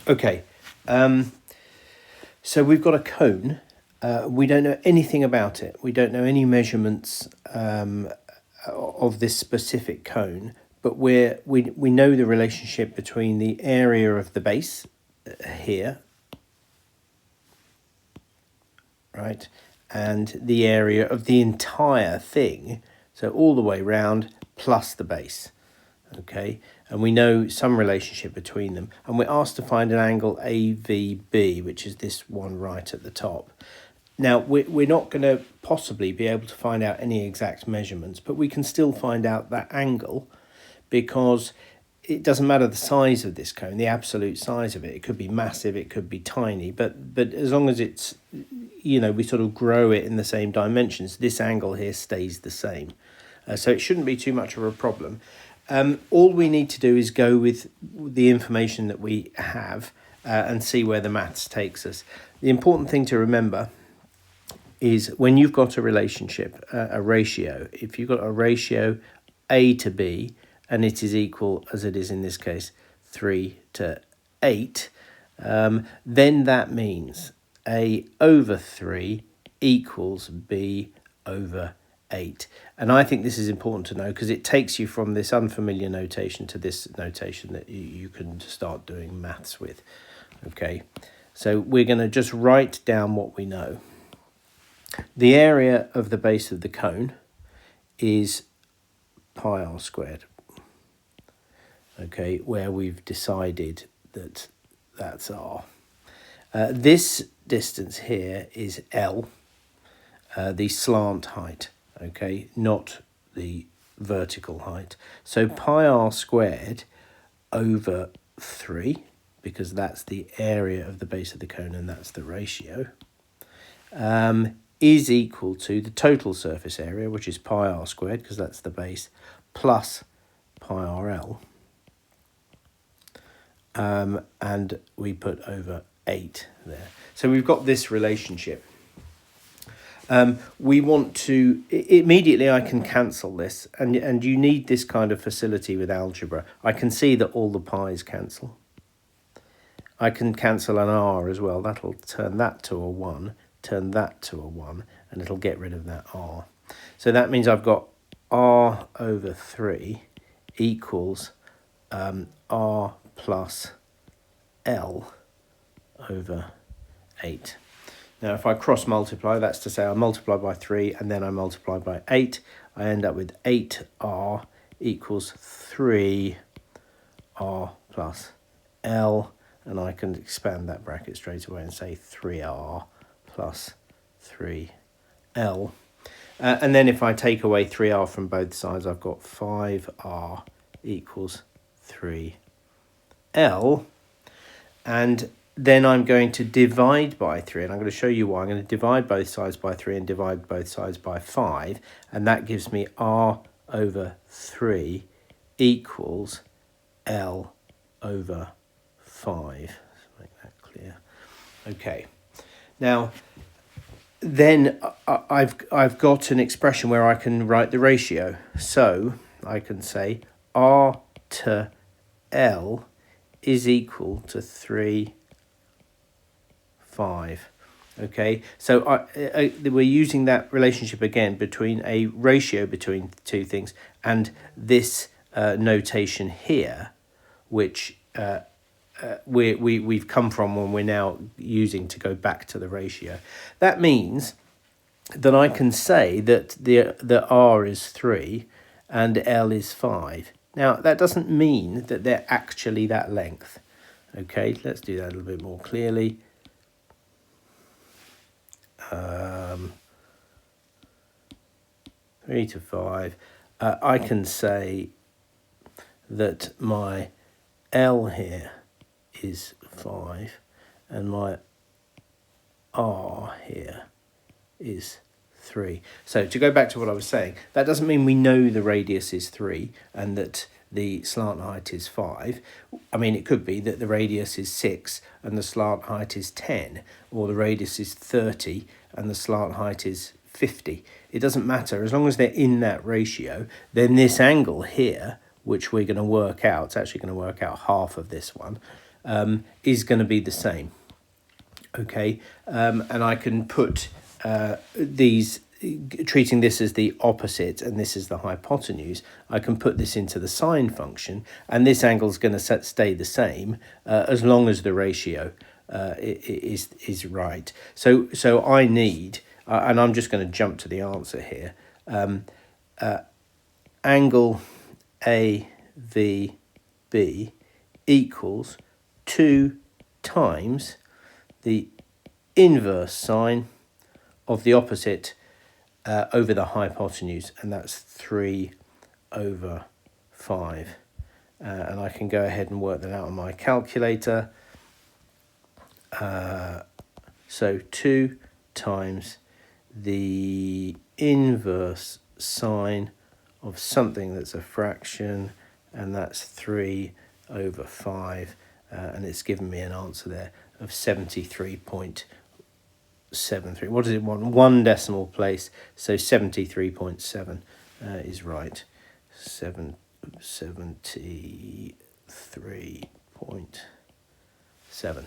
Okay, so we've got a cone. We don't know anything about it. We don't know any measurements of this specific cone, but we know the relationship between the area of the base here, right, and the area of the entire thing, so all the way round plus the base. Okay, and we know some relationship between them, and we're asked to find an angle AVB, which is this one right at the top. Now, we're not going to possibly be able to find out any exact measurements, but we can still find out that angle, because it doesn't matter the size of this cone, the absolute size of it. It could be massive, it could be tiny, but as long as it's, you know, we sort of grow it in the same dimensions, this angle here stays the same. So it shouldn't be too much of a problem. All we need to do is go with the information that we have and see where the maths takes us. The important thing to remember is when you've got a relationship, a ratio, if you've got a ratio A to B and it is equal, as it is in this case, 3 to 8, then that means A over 3 equals B over 8. And I think this is important to know because it takes you from this unfamiliar notation to this notation that you can start doing maths with. Okay, so we're going to just write down what we know. The area of the base of the cone is pi r squared. Okay, where we've decided that that's r. This distance here is L, the slant height. Okay, not the vertical height. So pi r squared over 3, because that's the area of the base of the cone and that's the ratio, is equal to the total surface area, which is pi r squared, because that's the base, plus pi rl. And we put over 8 there. So we've got this relationship. We want to, immediately I can cancel this, and you need this kind of facility with algebra. I can see that all the pi's cancel. I can cancel an r as well. That'll turn that to a 1, turn that to a 1, and it'll get rid of that r. So that means I've got r over 3 equals r plus L over 8. Now, if I cross multiply, that's to say I multiply by 3 and then I multiply by 8, I end up with 8r equals 3r plus L, and I can expand that bracket straight away and say 3r plus 3L. And then if I take away 3r from both sides, I've got 5r equals 3L. And then I'm going to divide by 3, and I'm going to show you why. I'm going to divide both sides by 3 and divide both sides by 5, and that gives me r over 3 equals L over 5. Let's make that clear. Okay. Now, then I've got an expression where I can write the ratio. So I can say r to L is equal to 3, 5. Okay, so we're using that relationship again between a ratio between two things and this notation here, which we've come from when we're now using to go back to the ratio. That means that I can say that the R is 3 and L is 5. Now, that doesn't mean that they're actually that length. Okay, let's do that a little bit more clearly. 3 to 5. I can say that my L here is 5 and my R here is 3. So to go back to what I was saying, that doesn't mean we know the radius is 3 and that the slant height is 5. I mean, it could be that the radius is 6 and the slant height is 10, or the radius is 30 and the slant height is 50. It doesn't matter. As long as they're in that ratio, then this angle here, which we're going to work out, it's actually going to work out half of this one, is going to be the same. Okay, and I can put these, treating this as the opposite and this is the hypotenuse, I can put this into the sine function, and this angle is going to stay the same as long as the ratio is right. So I need, and I'm just going to jump to the answer here, angle AVB equals 2 times the inverse sine of the opposite over the hypotenuse, and that's 3/5. And I can go ahead and work that out on my calculator. So 2 times the inverse sine of something that's a fraction, and that's 3/5, and it's given me an answer there of 73.73. What does it want? 1 decimal place, so 73.7 is right. 73.7.